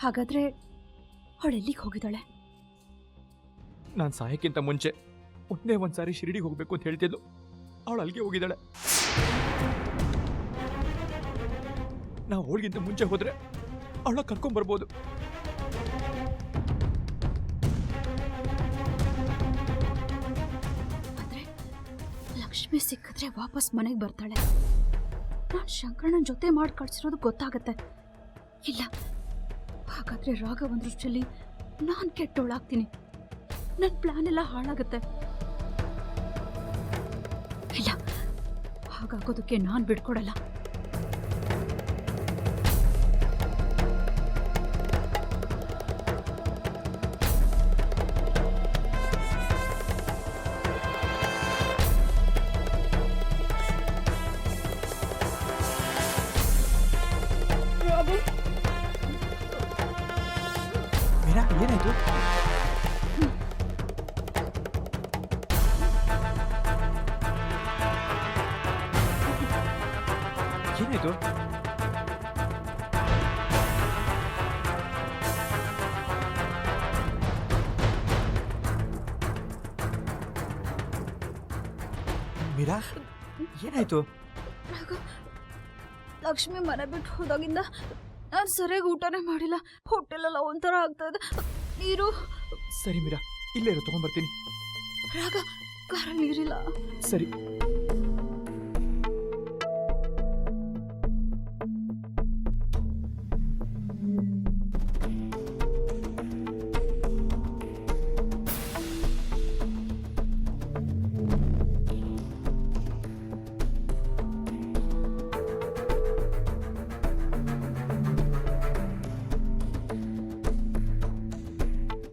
ಹಾಗಾದ್ರೆ ಅವಳೆಲ್ಲಿಗೆ ಹೋಗಿದ್ದಾಳೆ? ನಾನು ಸಾಯಕ್ಕಿಂತ ಮುಂಚೆ ಒಂದೇ ಒಂದ್ಸಾರಿ ಶಿರಡಿಗೆ ಹೋಗ್ಬೇಕು ಅಂತ ಹೇಳ್ತಿದ್ಲು. ಅವಳು ಅಲ್ಲಿಗೆ ಹೋಗಿದ್ದಾಳೆ. ನಾವು ಅವಳಿಗಿಂತ ಮುಂಚೆ ಹೋದ್ರೆ ಅವಳ ಕರ್ಕೊಂಡ್ಬರ್ಬೋದು. ಆದ್ರೆ ಲಕ್ಷ್ಮಿ ಸಿಕ್ಕಿದ್ರೆ ವಾಪಸ್ ಮನೆಗೆ ಬರ್ತಾಳೆ. ನಾನು ಶಂಕರಣ್ಣನ ಜೊತೆ ಮಾಡಿ ಕಳ್ಸಿರೋದು ಗೊತ್ತಾಗತ್ತೆ. ಇಲ್ಲ, ಹಾಗಾದ್ರೆ ರಾಘವ್ ಒಂದೃಷ್ಟಲ್ಲಿ ನಾನು ಕೆಟ್ಟೋಳಾಗ್ತೀನಿ. ನನ್ನ ಪ್ಲಾನ್ ಎಲ್ಲ ಹಾಳಾಗತ್ತೆ. ಇಲ್ಲ, ಹಾಗಾಗೋದಕ್ಕೆ ನಾನು ಬಿಡ್ಕೊಡಲ್ಲ. ಮೀರಾ, ಏನಾಯ್ತು? ಏನಾಯ್ತು? ಮೀರಾ, ಏನಾಯ್ತು? ಲಕ್ಷ್ಮಿ ಮನೆ ಬಿಟ್ಟು ಹೋದಾಗಿಂದ ನಾನು ಸರಿಯಾಗಿ ಊಟನೇ ಮಾಡಿಲ್ಲ. ಹೊಟ್ಟೆಲೆಲ್ಲ ಒಂಥರ ಆಗ್ತಾ ಇದೆ. ನೀರು. ಸರಿ ಮೀರಾ, ಇಲ್ಲೇ ಇರು, ತಗೊಂಡ್ಬರ್ತೀನಿ. ರಾಗ, ಕಾರಲ್ಲಿ ನೀರಿಲ್ಲ. ಸರಿ.